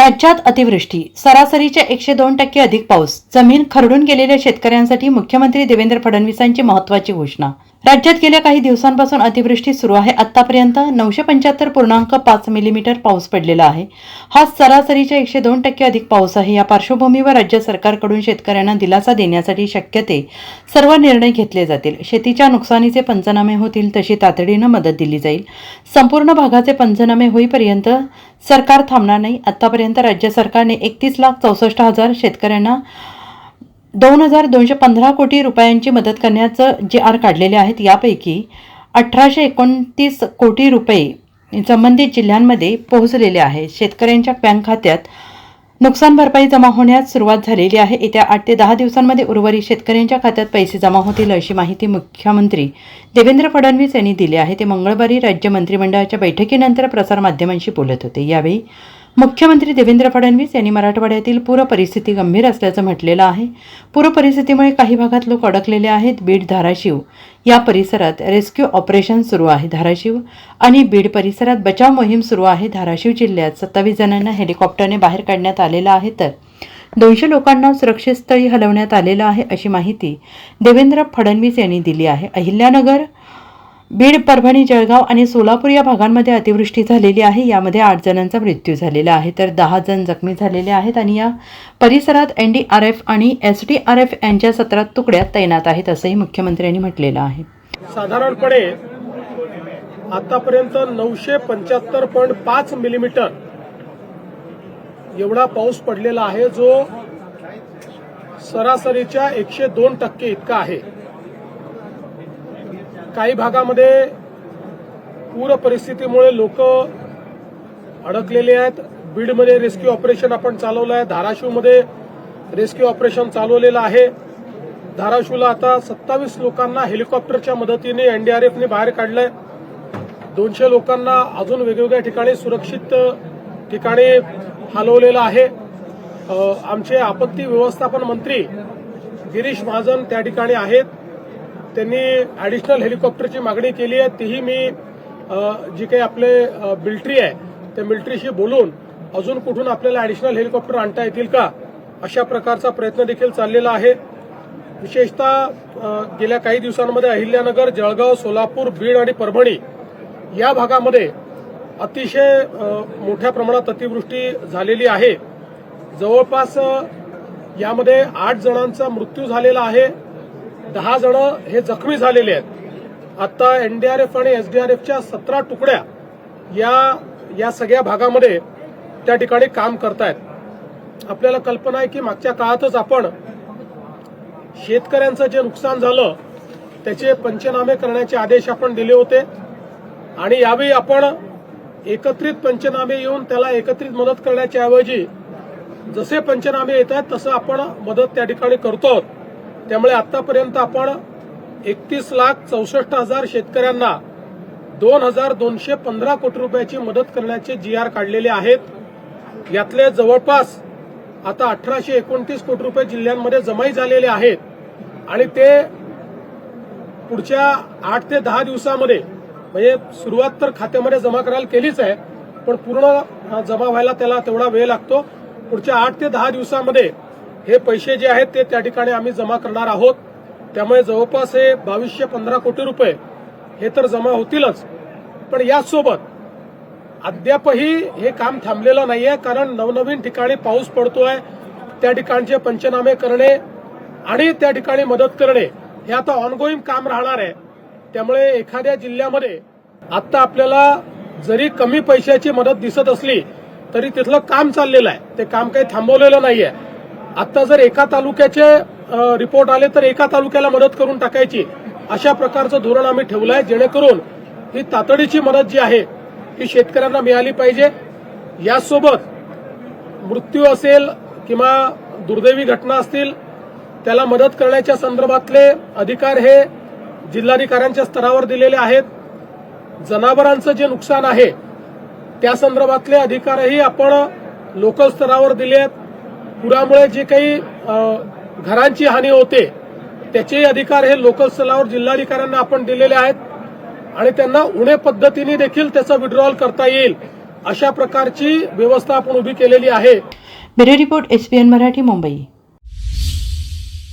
राज्यात अतिवृष्टी, सरासरीच्या 102% अधिक पाऊस, जमीन खरडून गेलेल्या शेतकऱ्यांसाठी मुख्यमंत्री देवेंद्र फडणवीसांची महत्त्वाची घोषणा। राज्यात गेल्या काही दिवसांपासून अतिवृष्टी सुरू आहे। आतापर्यंत 975.5 मिलीमीटर पाऊस पडलेला आहे। हा सरासरीच्या 102% अधिक पाऊस आहे। या पार्श्वभूमीवर राज्य सरकारकडून शेतकऱ्यांना दिलासा देण्यासाठी शक्य ते सर्व निर्णय घेतले जातील। शेतीच्या नुकसानीचे पंचनामे होतील तशी तातडीने मदत दिली जाईल। संपूर्ण भागाचे पंचनामे होईपर्यंत सरकार थांबणार नाही। आतापर्यंत राज्य सरकारने 31,64,000 शेतकऱ्यांना 2,215 कोटी रुपयांची मदत करण्याचे GR काढलेले आहेत। यापैकी 1,829 कोटी रुपये संबंधित जिल्ह्यांमध्ये पोहोचलेले आहेत। शेतकऱ्यांच्या बँक खात्यात नुकसान भरपाई जमा होण्यास सुरुवात झालेली आहे। येत्या 8 ते 10 दिवसांमध्ये उर्वरित शेतकऱ्यांच्या खात्यात पैसे जमा होतील अशी माहिती मुख्यमंत्री देवेंद्र फडणवीस यांनी दिली आहे। ते मंगळवारी राज्य मंत्रिमंडळाच्या बैठकीनंतर प्रसारमाध्यमांशी बोलत होते। यावेळी मुख्यमंत्री देवेंद्र फडणवीस यांनी मराठवाड्यातील पूर परिस्थिती गंभीर असल्याचं म्हटलेलं आहे। पूर परिस्थितीमुळे काही भागात लोक अडकलेले आहेत। बीड, धाराशिव या परिसरात रेस्क्यू ऑपरेशन सुरू आहे। धाराशिव आणि बीड परिसरात बचाव मोहीम सुरू आहे। धाराशिव जिल्ह्यात 27 जणांना हेलिकॉप्टरने बाहेर काढण्यात आलेलं आहे, तर 200 लोकांना सुरक्षित स्थळी हलवण्यात आलेलं आहे अशी माहिती देवेंद्र फडणवीस यांनी दिली आहे। अहिल्यानगर, बीड, परभणी, जळगाव आणि सोलापूर या भागांमध्ये अतिवृष्टी झालेली आहे। यामध्ये 8 जणांचा मृत्यू झालेला आहे, तर 10 जण जखमी झालेले आहेत आणि या परिसरात NDRF आणि SDRF यांच्या 17 तुकड्या तैनात आहेत असंही मुख्यमंत्र्यांनी म्हटलेलं आहे। साधारणपणे आतापर्यंत 975.5 मिलीमीटर एवढा पाऊस पडलेला आहे, जो सरासरीच्या 102% इतका आहे। काही भागामध्ये पूर परिस्थितीमुळे लोक अडकलेले आहेत। बीडमध्ये रेस्क्यू ऑपरेशन आपण चालवलं आहे। धाराशिवमध्ये रेस्क्यू ऑपरेशन चालवलेलं आहे। धाराशिवला आता 27 लोकांना हेलिकॉप्टरच्या मदतीने NDRFने बाहेर काढलंय। 200 लोकांना अजून वेगवेगळ्या ठिकाणी सुरक्षित ठिकाणी हलवलेलं आहे। आमचे आपत्ती व्यवस्थापन मंत्री गिरीश महाजन त्या ठिकाणी आहेत। त्यांनी ॲडिशनल हेलिकॉप्टरची मागणी केली आहे। तीही मी जी काही आपले मिलिटरी आहे त्या मिलिटरीशी बोलून अजून कुठून आपल्याला ॲडिशनल हेलिकॉप्टर आणता येतील का अशा प्रकारचा प्रयत्न देखील चाललेला आहे। विशेषतः गेल्या काही दिवसांमध्ये अहिल्यानगर, जळगाव, सोलापूर, बीड आणि परभणी या भागामध्ये अतिशय मोठ्या प्रमाणात अतिवृष्टी झालेली आहे। जवळपास यामध्ये 8 जणांचा मृत्यू झालेला आहे, 10 जण हे जखमी झालेले आहेत। आता NDRF आणि SDRFच्या 17 तुकड्या या सगळ्या भागामध्ये त्या ठिकाणी काम करतायत। आपल्याला कल्पना आहे की मागच्या काळातच आपण शेतकऱ्यांचं जे नुकसान झालं त्याचे पंचनामे करण्याचे आदेश आपण दिले होते आणि यावेळी आपण एकत्रित पंचनामे येऊन त्याला एकत्रित मदत करण्याच्या ऐवजी जसे पंचनामे येत आहेत तसं आपण मदत त्या ठिकाणी करतो। त्यामुळे आतापर्यंत आपण 31,64,000 शेतकऱ्यांना 2,215 कोटी रुपयाची मदत करण्याचे GR काढलेले आहेत। यातले जवळपास आता 1,829 कोटी रुपये जिल्ह्यांमध्ये जमाही झालेले आहेत आणि ते पुढच्या 8 ते 10 दिवसामध्ये, म्हणजे सुरुवात तर खात्यामध्ये जमा करायला केलीच आहे, पण पूर्ण जमा व्हायला त्याला तेवढा वेळ लागतो। पुढच्या 8 ते 10 दिवसामध्ये हे पैसे जे आहेत ते त्या ठिकाणी आम्ही जमा करणार आहोत। त्यामुळे जवळपास हे 2,215 कोटी रुपये हे तर जमा होतीलच, पण यासोबत अद्यापही हे काम थांबलेलं नाहीये, कारण नवनवीन ठिकाणी पाऊस पडतोय, त्या ठिकाणचे पंचनामे करणे आणि त्या ठिकाणी मदत करणे हे आता ऑनगोईंग काम राहणार आहे। त्यामुळे एखाद्या जिल्ह्यामध्ये आता आपल्याला जरी कमी पैशाची मदत दिसत असली तरी तिथलं काम चाललेलं आहे, ते काम काही थांबवलेलं नाहीये। आता जर एका तालुक्याचे रिपोर्ट आले तर एका तालुक्याला मदत करून टाकायची, अशा प्रकारचं धोरण आम्ही ठेवलं आहे, जेणेकरून ही तातडीची मदत जी आहे ही शेतकऱ्यांना मिळाली पाहिजे। यासोबत मृत्यू असेल किंवा दुर्दैवी घटना असतील त्याला मदत करण्याच्या संदर्भातले अधिकार हे जिल्हाधिकाऱ्यांच्या स्तरावर दिलेले आहेत। जनावरांचं जे नुकसान आहे त्या संदर्भातले अधिकारही आपण लोकल स्तरावर दिले आहेत। पुरामुळे जे काही घरांची हानी होते त्याचे अधिकार हे लोकल स्तरावर जिल्हाधिकाऱ्यांना आपण दिलेले आहेत आणि त्यांना उणे पद्धतीने देखील त्याचा विड्रॉल करता येईल अशा प्रकारची व्यवस्था आपण उभी केलेली आहे. Bureau report SPN Marathi, Mumbai.